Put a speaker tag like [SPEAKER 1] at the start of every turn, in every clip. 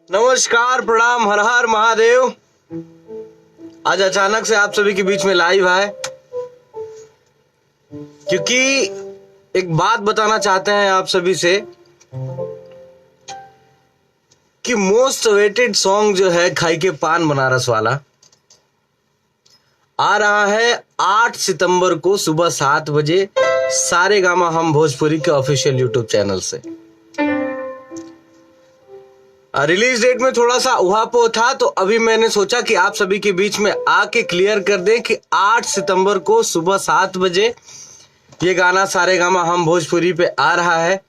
[SPEAKER 1] नमस्कार, प्रणाम, हर हर महादेव। आज अचानक से आप सभी के बीच में लाइव है क्योंकि एक बात बताना चाहते हैं आप सभी से कि मोस्ट अवेटेड सॉन्ग जो है खाई के पान बनारस वाला आ रहा है 8 सितंबर को सुबह 7 बजे सारेगामा हम भोजपुरी के ऑफिशियल यूट्यूब चैनल से। रिलीज डेट में थोड़ा सा उहापोह था, तो अभी मैंने सोचा कि आप सभी के बीच में आके क्लियर कर दें कि 8 सितंबर को सुबह 7 बजे ये गाना सारेगामा हम भोजपुरी पे आ रहा है।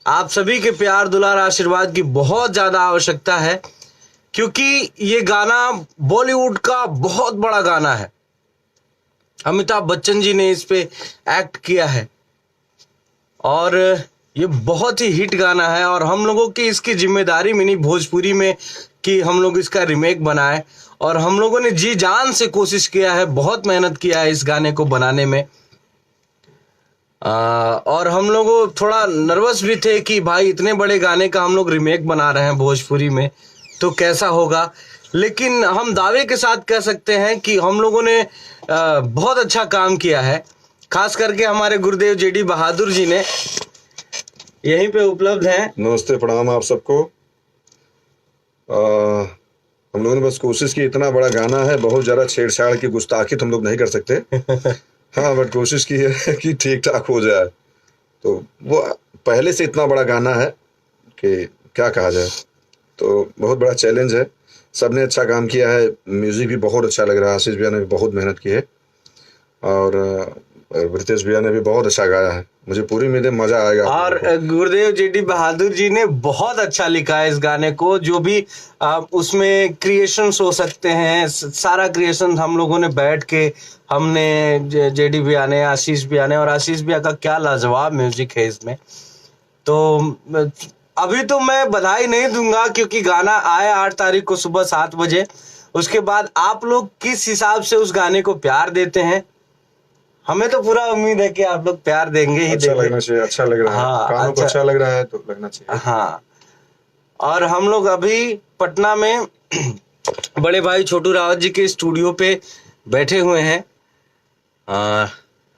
[SPEAKER 1] आप सभी के प्यार दुलार आशीर्वाद की बहुत ज्यादा आवश्यकता है क्योंकि ये गाना बॉलीवुड का बहुत बड़ा गाना है। अमिताभ बच्चन जी ने इस पे एक्ट किया है और ये बहुत ही हिट गाना है और हम लोगों की इसकी जिम्मेदारी मिली भोजपुरी में कि हम लोग इसका रीमेक बनाए और हम लोगों ने जी जान से कोशिश किया है, बहुत मेहनत किया है इस गाने को बनाने में। और हम लोग थोड़ा नर्वस भी थे कि भाई इतने बड़े गाने का हम लोग रीमेक बना रहे हैं भोजपुरी में तो कैसा होगा, लेकिन हम दावे के साथ कह सकते हैं कि हम लोगों ने बहुत अच्छा काम किया है। खास करके हमारे गुरुदेव जेडी बहादुर जी ने यहीं पे उपलब्ध हैं।
[SPEAKER 2] नमस्ते, प्रणाम आप सबको। हम लोगों ने बस कोशिश की, इतना बड़ा गाना है, बहुत ज़्यादा छेड़छाड़ की गुस्ताखी तो हम लोग नहीं कर सकते। हाँ, बट कोशिश की है कि ठीक ठाक हो जाए। तो वो पहले से इतना बड़ा गाना है कि क्या कहा जाए, तो बहुत बड़ा चैलेंज है। सबने अच्छा काम किया है, म्यूज़िक भी बहुत अच्छा लग रहा है। आशीष भैया ने भी बहुत मेहनत की है और रितेश भैया ने भी बहुत अच्छा गाया है। मुझे पूरी उम्मीद है मजा आएगा।
[SPEAKER 1] और गुरुदेव जेडी बहादुर जी ने बहुत अच्छा लिखा है इस गाने को। जो भी उसमें क्रिएशंस हो सकते हैं, सारा क्रिएशन हम लोगों ने बैठ के हमने जेडी भैया ने, आशीष भैया ने, और आशीष भैया का क्या लाजवाब म्यूजिक है इसमें। तो अभी तो मैं बधाई नहीं दूंगा क्योंकि गाना आया 8 तारीख को सुबह 7 बजे। उसके बाद आप लोग किस हिसाब से उस गाने को प्यार देते हैं, हमें तो पूरा उम्मीद है कि आप लोग प्यार देंगे ही
[SPEAKER 2] अच्छा लगना चाहिए। अच्छा लग रहा है,
[SPEAKER 1] हाँ,
[SPEAKER 2] कानों को अच्छा लग रहा है तो लगना चाहिए।
[SPEAKER 1] हाँ, और हम लोग अभी पटना में बड़े भाई छोटू रावत जी के स्टूडियो पे बैठे हुए हैं।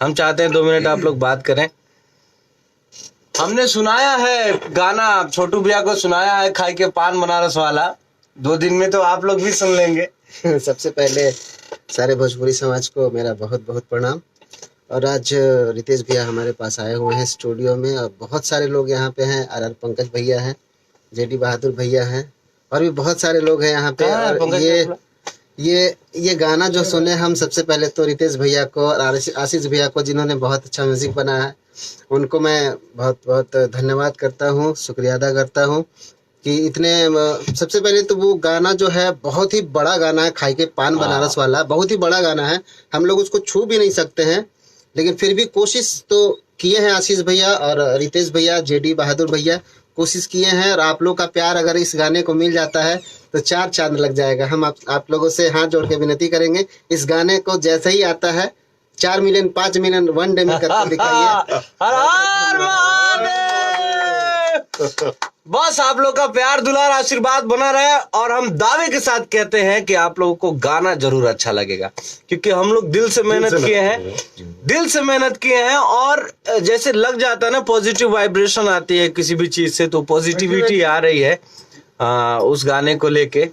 [SPEAKER 1] हम चाहते हैं 2 मिनट आप लोग बात करें। हमने सुनाया है गाना, छोटू भैया को सुनाया है खाई के पान बनारस वाला। 2 दिन में तो आप लोग भी सुन लेंगे।
[SPEAKER 3] सबसे पहले सारे भोजपुरी समाज को मेरा बहुत बहुत प्रणाम। और आज रितेश भैया हमारे पास आए हुए हैं स्टूडियो में और बहुत सारे लोग यहाँ पे हैं। आर पंकज भैया हैं, जेडी बहादुर भैया हैं और भी बहुत सारे लोग हैं यहाँ पे। और ये गाना जो सुने हम, सबसे पहले तो रितेश भैया को और आशीष भैया को जिन्होंने बहुत अच्छा म्यूजिक बनाया है, उनको मैं बहुत बहुत धन्यवाद करता हूँ, शुक्रिया अदा करता हूँ कि इतने। सबसे पहले तो वो गाना जो है बहुत ही बड़ा गाना है, खाई के पान बनारस वाला बहुत ही बड़ा गाना है। हम लोग उसको छू भी नहीं सकते हैं, लेकिन फिर भी कोशिश तो किए हैं आशीष भैया और रितेश भैया, जेडी बहादुर भैया कोशिश किए हैं। और आप लोग का प्यार अगर इस गाने को मिल जाता है तो 4 चांद लग जाएगा। हम आप लोगों से हाथ जोड़ के विनती करेंगे, इस गाने को जैसे ही आता है 4 मिलियन 5 मिलियन 1 डे में करके दिखाइए।
[SPEAKER 1] हर हर महादेव। बस आप लोग का प्यार दुलार आशीर्वाद बना रहे और हम दावे के साथ कहते हैं कि आप लोगों को गाना जरूर अच्छा लगेगा क्योंकि हम लोग दिल से मेहनत किए हैं, दिल से मेहनत किए हैं। और जैसे लग जाता है ना, पॉजिटिव वाइब्रेशन आती है किसी भी चीज से, तो पॉजिटिविटी आ रही है उस गाने को लेके।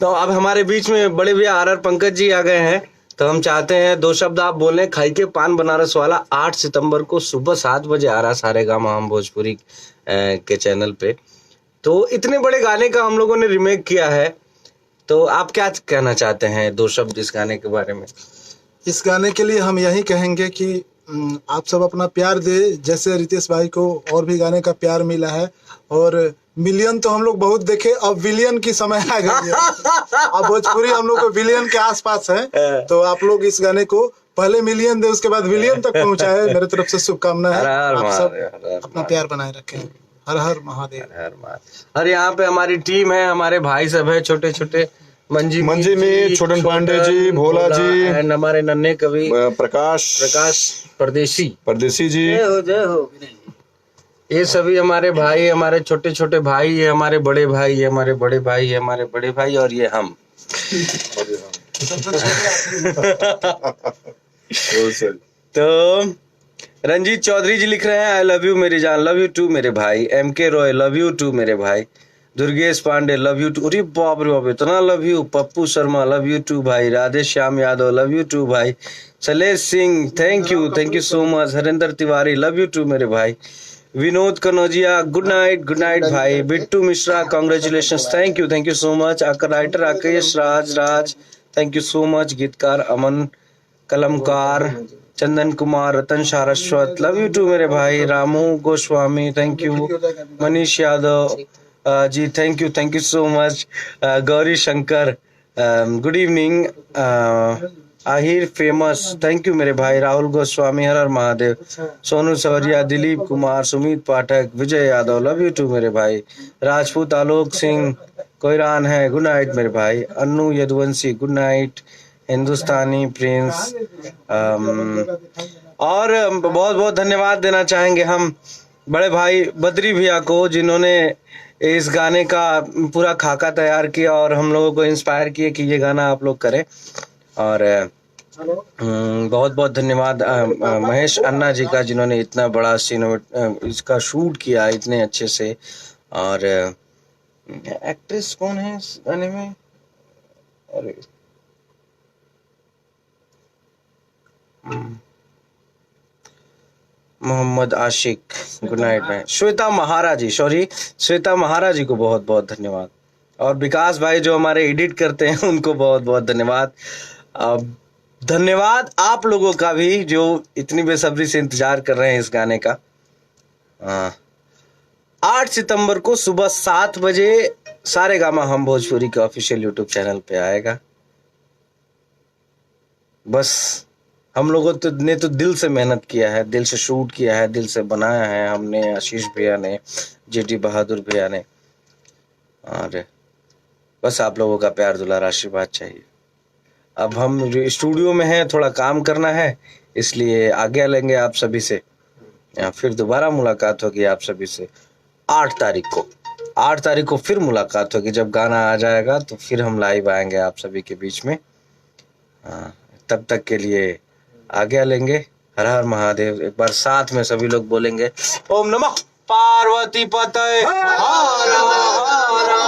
[SPEAKER 1] तो अब हमारे बीच में बड़े भैया आर पंकज जी आ गए हैं, तो हम चाहते हैं 2 शब्द आप बोलें। खाई के पान बनारस वाला 8 सितंबर को सुबह 7 बजे आ रहा सारेगामा हम भोजपुरी के चैनल पे। तो इतने बड़े गाने का हम लोगों ने रीमेक किया है, तो आप क्या कहना चाहते हैं 2 शब्द इस गाने के बारे में?
[SPEAKER 4] इस गाने के लिए हम यही कहेंगे कि आप सब अपना प्यार दे, जैसे रितेश भाई को और भी गाने का प्यार मिला है। और मिलियन तो हम लोग बहुत देखे, अब विलियन की समय आ गई है। अब भोजपुरी हम लोग को विलियन के आसपास है, तो आप लोग इस गाने को पहले मिलियन दे, उसके बाद विलियन तक पहुंचाए। मेरे तरफ से शुभकामना है। आप सब अपना प्यार बनाए रखें। हर हर महादेव।
[SPEAKER 1] और यहाँ पे हमारी टीम है, हमारे भाई सब है छोटे छोटे, मंजी
[SPEAKER 2] में छोटन पांडे जी, भोला जी,
[SPEAKER 1] हमारे नन्हे कवि
[SPEAKER 2] प्रकाश
[SPEAKER 1] परदेसी
[SPEAKER 2] जी,
[SPEAKER 3] जय हो।
[SPEAKER 1] ये सभी हमारे भाई, हमारे छोटे छोटे भाई, ये हमारे बड़े भाई, ये हमारे बड़े भाई, ये हमारे बड़े भाई, और ये हम। तो रंजीत चौधरी जी लिख रहे हैं, आई लव यू मेरी जान, लव यू टू मेरे भाई। MK Roy, love you too मेरे भाई। Durgesh Pandey, love you too. अरे बाप रे बाप, इतना love you. Pappu Sharma, love you too भाई। Radhe Shyam Yadav, love you too भाई। Shailesh Singh, thank you so much. Harinder Tiwari, love you too मेरे भाई। विनोद कनौजिया, गुड नाइट भाई। Bittu Mishra, congratulation, thank you so much. Writer Rakesh Raj, thank you so much. गीतकार अमन, कलमकार चंदन Kumar, Ratan Saraswat, love you too मेरे भाई। Ramu Goswami, thank you. Manish Yadav ji, thank you so much. Gauri Shankar, good evening. Ahir famous, thank you मेरे भाई। राहुल गोस्वामी, हर हर Mahadev. Sonu Sawariya, Dilip Kumar, Sumit Pathak, Vijay Yadav, love you too मेरे भाई। राजपूत आलोक सिंह कोईरान है, गुड नाइट मेरे भाई। Annu Yaduvanshi, good night. Hindustani Prince, और बहुत बहुत धन्यवाद देना चाहेंगे हम बड़े भाई बद्री भैया को, जिन्होंने इस गाने का पूरा खाका तैयार किया और हम लोगों को इंस्पायर किए कि ये गाना आप लोग करें। और बहुत बहुत धन्यवाद महेश अन्ना जी का, जिन्होंने इतना बड़ा इसका शूट किया इतने अच्छे से। और एक्ट्रेस कौन है इस गाने में? अरे मोहम्मद आशिक, गुड नाइट में। श्वेता महारा जी को बहुत बहुत धन्यवाद। और विकास भाई जो हमारे एडिट करते हैं, उनको बहुत बहुत धन्यवाद। धन्यवाद आप लोगों का भी जो इतनी बेसब्री से इंतजार कर रहे हैं इस गाने का। 8 सितंबर को सुबह 7 बजे सारेगामा हम भोजपुरी के ऑफिशियल यूट्यूब चैनल पे आएगा। बस हम लोगों ने तो दिल से मेहनत किया है, दिल से शूट किया है, दिल से बनाया है हमने, आशीष भैया ने, JD बहादुर भैया ने। और बस आप लोगों का प्यार दुलार आशीर्वाद चाहिए। अब हम स्टूडियो में हैं, थोड़ा काम करना है, इसलिए आज्ञा लेंगे आप सभी से। फिर दोबारा मुलाकात होगी आप सभी से 8 तारीख को फिर मुलाकात होगी। जब गाना आ जाएगा तो फिर हम लाइव आएंगे आप सभी के बीच में। तब तक के लिए आज्ञा लेंगे। हर हर महादेव। एक बार साथ में सभी लोग बोलेंगे, ओम नमः पार्वती पतये हर हर महादेव।